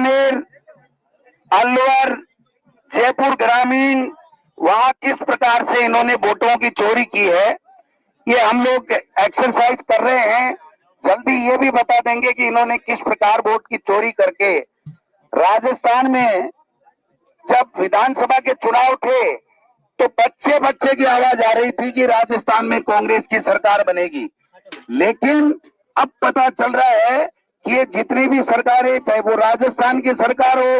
बीकानेर, अलवर, जयपुर ग्रामीण, वहां किस प्रकार से इन्होंने वोटों की चोरी की है, ये हम लोग एक्सरसाइज कर रहे हैं। जल्दी ये भी बता देंगे कि इन्होंने किस प्रकार वोट की चोरी करके राजस्थान में जब विधानसभा के चुनाव थे तो बच्चे बच्चे की आवाज आ रही थी कि राजस्थान में कांग्रेस की सरकार बनेगी। लेकिन अब पता चल रहा है कि ये जितनी भी सरकारें, चाहे वो राजस्थान की सरकार हो,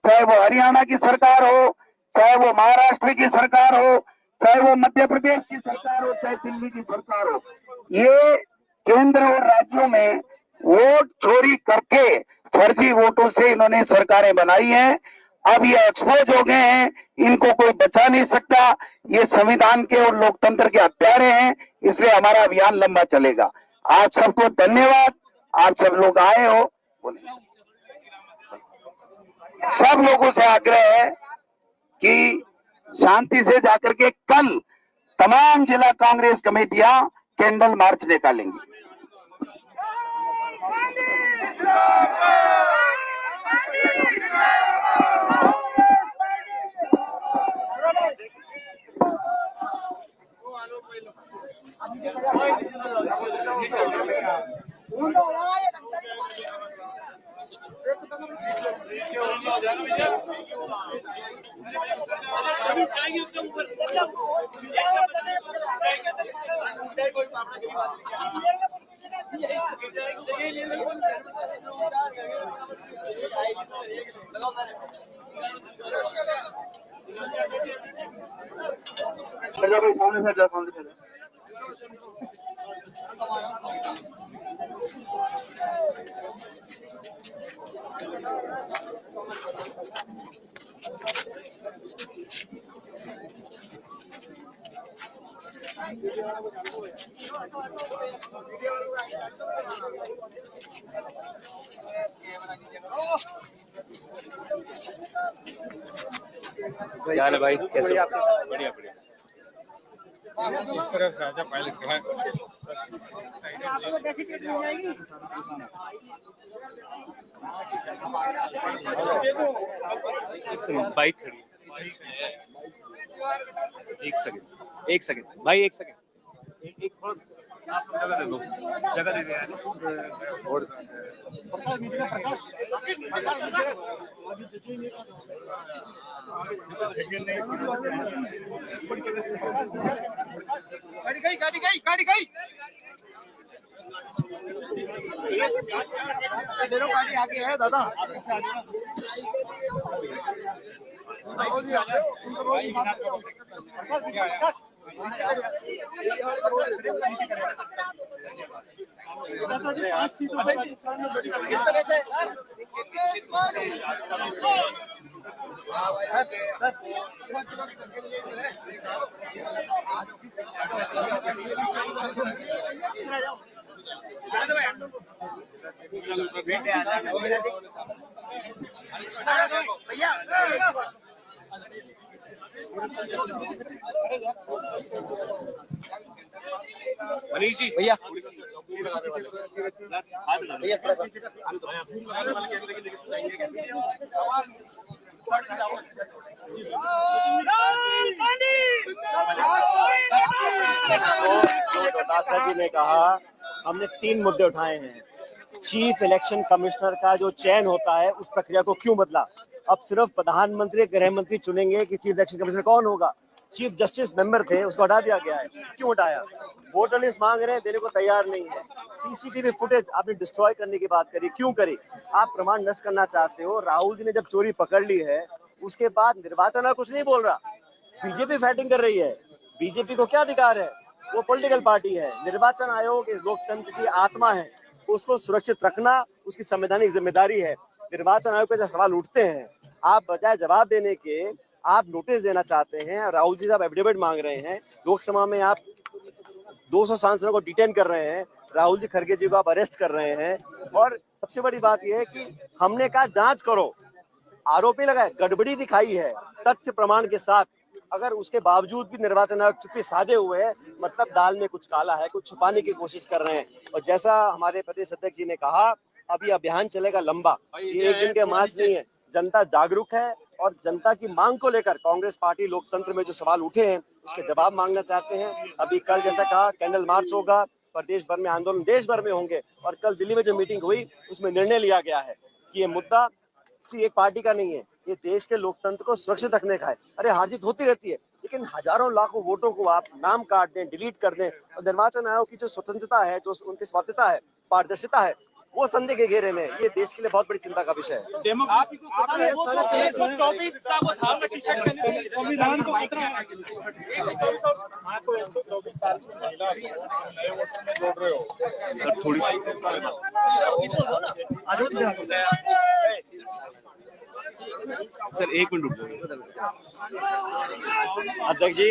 चाहे वो हरियाणा की सरकार हो, चाहे वो महाराष्ट्र की सरकार हो, चाहे वो मध्य प्रदेश की सरकार हो, चाहे दिल्ली की सरकार हो, ये केंद्र और राज्यों में वोट चोरी करके फर्जी वोटों से इन्होंने सरकारें बनाई हैं। अब ये एक्सपोज हो गए हैं, इनको कोई बचा नहीं सकता। ये संविधान के और लोकतंत्र के हत्यारे हैं, इसलिए हमारा अभियान लंबा चलेगा। आप सबको धन्यवाद, आप सब लोग आए हो। सब लोगों से आग्रह है कि शांति से जाकर के कल तमाम जिला कांग्रेस कमेटियां कैंडल मार्च निकालेंगी। क्या है भाई, कैसे? बढ़िया बढ़िया। इस तरफ से आजा, पहले खड़ा बाइक खड़ी है। एक सेकंड भाई, एक सेकंड, एक जगह दे दो, जगह दे दे यार। गाड़ी गई गाड़ी आगे है दादा। इस तरह से भैया मनीष जी, भैया दादा जी ने कहा हमने 3 मुद्दे उठाए हैं। चीफ इलेक्शन कमिश्नर का जो चयन होता है उस प्रक्रिया को क्यों बदला? अब सिर्फ प्रधानमंत्री गृह मंत्री चुनेंगे कि चीफ इलेक्शन कमिश्नर कौन होगा। चीफ जस्टिस मेंबर थे, उसको हटा दिया गया है। क्यों हटाया? वोटर लिस्ट मांग रहे हैं, देने को तैयार नहीं है। सीसीटीवी फुटेज आपने डिस्ट्रॉय करने की बात करी, क्यों करी? आप प्रमाण नष्ट करना चाहते हो। राहुल जी ने जब चोरी पकड़ ली है उसके बाद निर्वाचन आयोग कुछ नहीं बोल रहा, बीजेपी फाइटिंग कर रही है। बीजेपी को क्या अधिकार है? वो पॉलिटिकल पार्टी है। निर्वाचन आयोग इस लोकतंत्र की आत्मा है, उसको सुरक्षित रखना उसकी संवैधानिक जिम्मेदारी है। निर्वाचन आयोग पे जब सवाल उठते हैं, आप बजाय जवाब देने के आप नोटिस देना चाहते हैं। राहुल जी साहब एफिडेविट मांग रहे हैं, लोकसभा में आप 200 सांसदों को डिटेन कर रहे हैं, राहुल जी खड़गे जी को आप अरेस्ट कर रहे हैं। और सबसे बड़ी बात यह है कि हमने कहा जांच करो, आरोपी लगाए, गड़बड़ी दिखाई है तथ्य प्रमाण के साथ। अगर उसके बावजूद भी निर्वाचन आयोग चुप्पी साधे हुए है, मतलब दाल में कुछ काला है, कुछ छुपाने की कोशिश कर रहे हैं। और जैसा हमारे प्रदेश अध्यक्ष जी ने कहा, अब ये अभियान चलेगा लंबा, ये एक दिन के मार्च नहीं है। जनता जागरूक है और जनता की मांग को लेकर कांग्रेस पार्टी लोकतंत्र में जो सवाल उठे हैं उसके जवाब मांगना चाहते हैं। अभी कल जैसा कहा कैंडल मार्च होगा, प्रदेश भर में आंदोलन देश भर में होंगे, और कल दिल्ली में जो मीटिंग हुई उसमें निर्णय लिया गया है कि ये मुद्दा किसी एक पार्टी का नहीं है, ये देश के लोकतंत्र को सुरक्षित रखने का है। अरे हार जीत होती रहती है, लेकिन हजारों लाखों वोटों को आप नाम काट दें, डिलीट कर दें, और निर्वाचन आयोग की जो स्वतंत्रता है, जो उनकी स्वायत्तता है, पारदर्शिता है, वो संदेह के घेरे में, ये देश के लिए बहुत बड़ी चिंता का विषय है। संविधान को जोड़ रहे हो सर थोड़ी सी सर 1 मिनट रुक जाइए। अध्यक्ष जी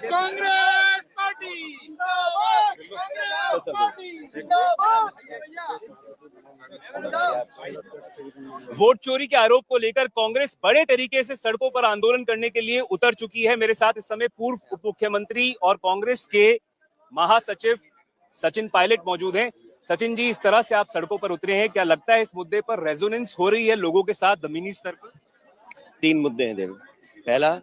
कांग्रेस पार्टी वोट चोरी के आरोप को लेकर कांग्रेस बड़े तरीके से सड़कों पर आंदोलन करने के लिए उतर चुकी है। मेरे साथ इस समय पूर्व उप मुख्यमंत्री और कांग्रेस के महासचिव सचिन पायलट मौजूद हैं। सचिन जी, इस तरह से आप सड़कों पर उतरे हैं, क्या लगता है इस मुद्दे पर रेजोनेंस हो रही है लोगों के साथ जमीनी स्तर पर? 3 मुद्दे हैं देव। पहला,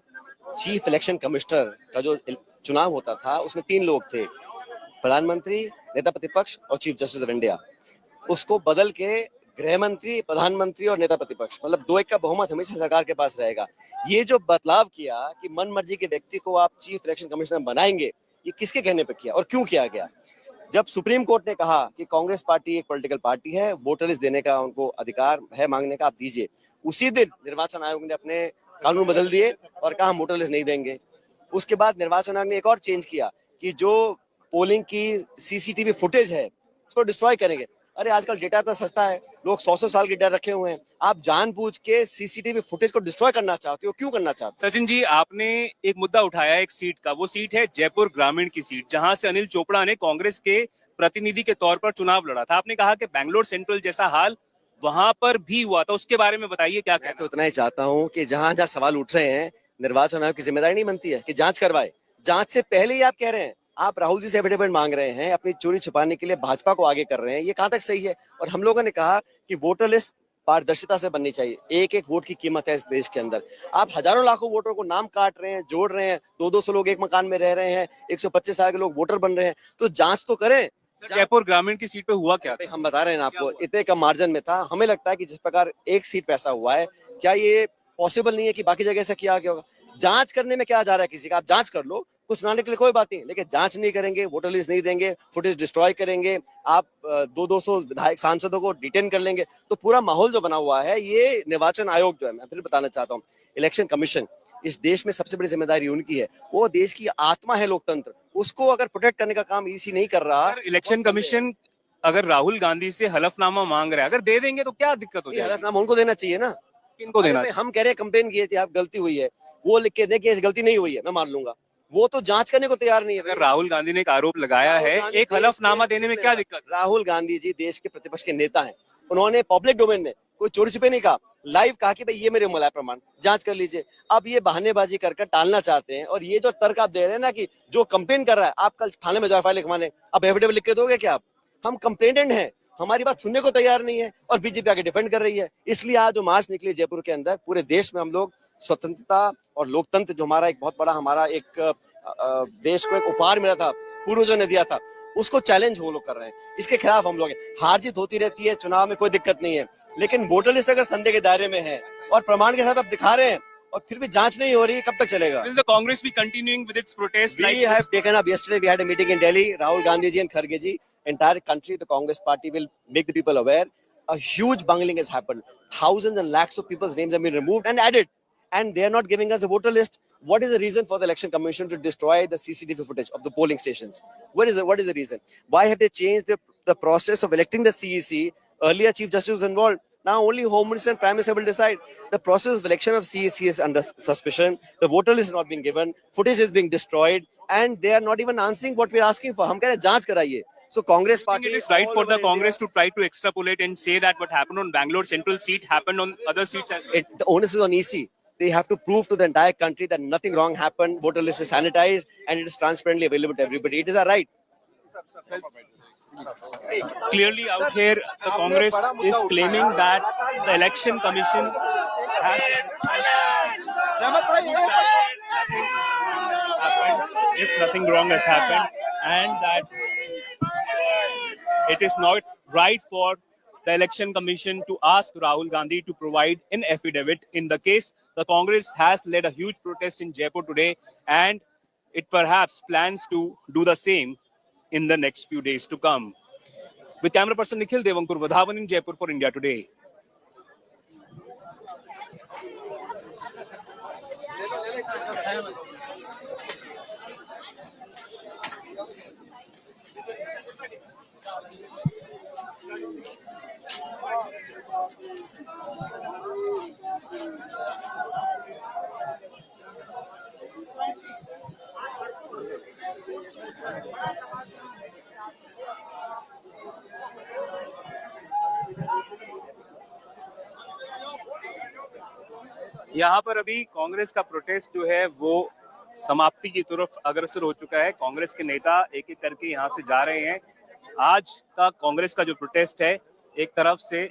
चीफ इलेक्शन कमिश्नर का जो चुनाव होता था उसमें 3 लोग थे, प्रधानमंत्री, नेता प्रतिपक्ष और चीफ जस्टिस ऑफ इंडिया। उसको बदल के गृह मंत्री, प्रधानमंत्री और नेता प्रतिपक्ष, मतलब 2-1 का बहुमत हमेशा सरकार के पास रहेगा। ये जो बदलाव किया कि मन मर्जी के व्यक्ति को आप चीफ इलेक्शन कमिश्नर बनाएंगे, ये किसके कहने पर किया और क्यों किया गया? जब सुप्रीम कोर्ट ने कहा कि कांग्रेस पार्टी एक पॉलिटिकल पार्टी है, वोटर लिस्ट देने का उनको अधिकार है मांगने का, आप दीजिए, उसी दिन निर्वाचन आयोग ने अपने कानून बदल दिए और कहा हम वोटर लिस्ट नहीं देंगे। उसके बाद निर्वाचन आयोग ने एक और चेंज किया कि जो पोलिंग की सीसीटीवी फुटेज है उसको डिस्ट्रॉय करेंगे। अरे आजकल डेटा तो सस्ता है, लोग 100 साल के डेटा रखे हुए हैं, आप जानबूझ के सीसीटीवी फुटेज को डिस्ट्रॉय करना चाहते हो, क्यों करना चाहते हो? सचिन जी, आपने एक मुद्दा उठाया एक सीट का, वो सीट है जयपुर ग्रामीण की सीट, जहां से अनिल चोपड़ा ने कांग्रेस के प्रतिनिधि के तौर पर चुनाव लड़ा था। आपने कहा कि बैंगलोर सेंट्रल जैसा हाल वहां पर भी हुआ था, उसके बारे में बताइए क्या मैं तो उतना ही चाहता हूं कि जहां जहां सवाल उठ रहे हैं, निर्वाचन आयोग की जिम्मेदारी नहीं बनती है कि जांच करवाए। जांच से पहले ही आप कह रहे हैं, आप राहुल जी से एफिडेविट मांग रहे हैं, अपनी चोरी छुपाने के लिए भाजपा को आगे कर रहे हैं, ये कहां तक सही है? और हम लोगों ने कहा कि वोटर लिस्ट पारदर्शिता से बननी चाहिए, एक एक वोट की कीमत है इस देश के अंदर। आप हजारों लाखों वोटरों को नाम काट रहे हैं, जोड़ रहे हैं, 200 लोग एक मकान में रह रहे हैं, 125 साल के लोग वोटर बन रहे हैं, तो जांच तो करें। जयपुर ग्रामीण की सीट पे हुआ क्या? हम बता रहे हैं ना आपको, इतने कम मार्जिन में था। हमें लगता है कि जिस प्रकार एक सीट पे ऐसा हुआ है, क्या ये पॉसिबल नहीं है कि बाकी जगह से किया गया होगा? जांच करने में क्या जा रहा है किसी का? आप जांच कर लो, कुछ ना निकले कोई बात नहीं, लेकिन जांच नहीं करेंगे, वोटर लिस्ट नहीं देंगे, फुटेज डिस्ट्रॉय करेंगे, आप 200 विधायक सांसदों को डिटेन कर लेंगे, तो पूरा माहौल जो बना हुआ है, ये निर्वाचन आयोग जो है, मैं फिर बताना चाहता हूँ, इलेक्शन कमीशन, इस देश में सबसे बड़ी जिम्मेदारी उनकी है, वो देश की आत्मा है लोकतंत्र, उसको अगर प्रोटेक्ट करने का काम ईसी नहीं कर रहा। इलेक्शन कमीशन अगर राहुल गांधी से हलफनामा मांग रहा है, अगर दे देंगे तो क्या दिक्कत हो जाएगी? हलफनामा उनको देना चाहिए ना। किनको देना? हम कह रहे हैं कंप्लेन की है, आप गलती हुई है, वो लिख के देखिए गलती नहीं हुई है, मैं मान लूंगा, वो तो जांच करने को तैयार नहीं है। अगर राहुल गांधी ने एक आरोप लगाया है, एक हलफनामा देने में क्या दिक्कत? राहुल गांधी जी देश के प्रतिपक्ष के नेता हैं, उन्होंने पब्लिक डोमेन में कोई चोरी छुपे नहीं कहा, लाइव कहा कि भाई ये मेरे मुलाय प्रमाण, जांच कर लीजिए। अब ये बहानेबाजी कर टालना चाहते हैं, और ये जो तर्क आप दे रहे हैं ना कि जो कंप्लेन कर रहा है, आप कल थाने में जाओ एफआईआर लिखवाने, अब एफिडेविट लिख के दोगे क्या आप? हम कंप्लेनेंट हैं, हमारी बात सुनने को तैयार नहीं है, और बीजेपी आगे डिफेंड कर रही है। इसलिए आज जो मार्च निकली जयपुर के अंदर, पूरे देश में हम लोग स्वतंत्रता और लोकतंत्र जो हमारा एक बहुत बड़ा, हमारा एक देश को एक उपहार मिला था, पूर्वजों ने दिया था, उसको चैलेंज वो लोग कर रहे हैं, इसके खिलाफ हम लोग हैं। हार जीत होती रहती है, चुनाव में कोई दिक्कत नहीं है, लेकिन वोटर लिस्ट अगर संदेह के दायरे में है और प्रमाण के साथ आप दिखा रहे हैं और फिर भी जांच नहीं हो रही, कब तक चलेगा? Will the Congress be continuing with its protest? We have taken up yesterday, we had a meeting in Delhi, Rahul Gandhi ji and Kharge ji, entire country, the Congress party will make the people aware. A huge bungling has happened. Thousands and lakhs of people's names have been removed and added, and they are not giving us a voter list. What is the reason for the election commission to destroy the CCTV footage of the polling stations? What is the reason? Why have they changed the process of electing the CEC? Earlier, Chief Justice was involved. Now only Home Minister and Prime Minister will decide. The process of election of CEC is under suspicion. The voter list is not being given. Footage is being destroyed, and they are not even answering what we are asking for. हम कह रहे हैं जांच कराइए. So Congress party, it is right for the Congress to try to extrapolate and say that what happened on Bangalore Central seat happened on other seats as well. The onus is on EC. they have to prove to the entire country that nothing wrong happened, voter list is sanitized, and it is transparently available to everybody. It is a right. Clearly out here, the Congress is claiming that the Election Commission has if nothing wrong has happened, and that it is not right for the Election Commission to ask Rahul Gandhi to provide an affidavit. In the case, the Congress has led a huge protest in Jaipur today, and it perhaps plans to do the same in the next few days to come. With camera person Nikhil Devankur Vadhavan in Jaipur for India Today. यहाँ पर अभी कांग्रेस का protest जो है वो समाप्ति की तरफ अग्रसर हो चुका है। कांग्रेस के नेता एक एक करके यहाँ से जा रहे हैं। आज का कांग्रेस का जो प्रोटेस्ट है एक तरफ से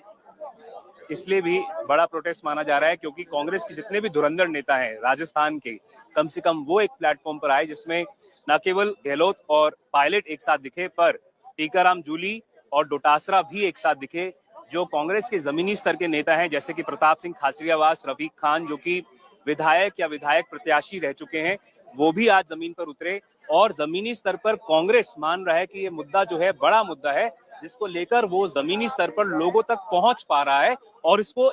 इसलिए भी बड़ा प्रोटेस्ट माना जा रहा है क्योंकि कांग्रेस के जितने भी धुरंधर नेता हैं राजस्थान के, कम से कम वो एक प्लेटफॉर्म पर आए जिसमें न केवल गहलोत और पायलट एक साथ दिखे, पर टीकाराम जूली और डोटासरा भी एक साथ दिखे। जो कांग्रेस के जमीनी स्तर के नेता हैं जैसे कि प्रताप सिंह खाचरियावास, रफीक खान जो कि विधायक या विधायक प्रत्याशी रह चुके हैं, वो भी आज जमीन पर उतरे और जमीनी स्तर पर कांग्रेस मान रहा है कि ये मुद्दा जो है बड़ा मुद्दा है जिसको लेकर वो जमीनी स्तर पर लोगों तक पहुंच पा रहा है और इसको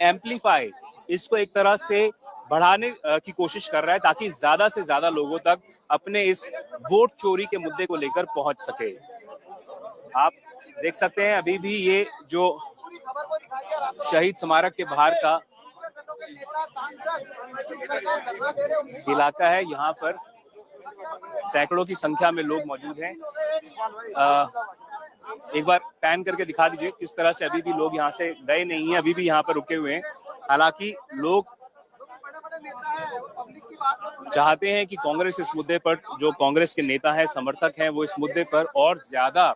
एम्पलीफाई, इसको एक तरह से बढ़ाने की कोशिश कर रहा है ताकि ज्यादा से ज्यादा लोगों तक अपने इस वोट चोरी के मुद्दे को लेकर पहुंच सके। आप देख सकते हैं अभी भी ये जो शहीद स्मारक के बाहर का इलाका है, यहाँ पर सैकड़ों की संख्या में लोग मौजूद हैं। एक बार पैन करके दिखा दीजिए किस तरह से अभी भी लोग यहाँ से गए नहीं हैं, अभी भी यहाँ पर रुके हुए हैं। हालांकि लोग चाहते हैं कि कांग्रेस इस मुद्दे पर, जो कांग्रेस के नेता हैं, समर्थक हैं, वो इस मुद्दे पर और ज्यादा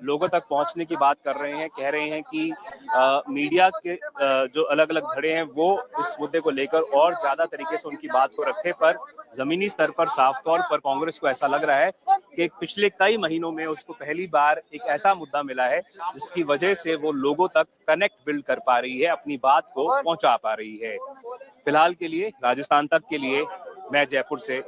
लोगों तक पहुंचने की बात कर रहे हैं। कह रहे हैं कि मीडिया के जो अलग अलग धड़े हैं वो इस मुद्दे को लेकर और ज्यादा तरीके से उनकी बात को रखे, पर जमीनी स्तर पर साफ तौर पर कांग्रेस को ऐसा लग रहा है कि पिछले कई महीनों में उसको पहली बार एक ऐसा मुद्दा मिला है जिसकी वजह से वो लोगों तक कनेक्ट बिल्ड कर पा रही है, अपनी बात को पहुंचा पा रही है। फिलहाल के लिए राजस्थान तक के लिए मैं जयपुर से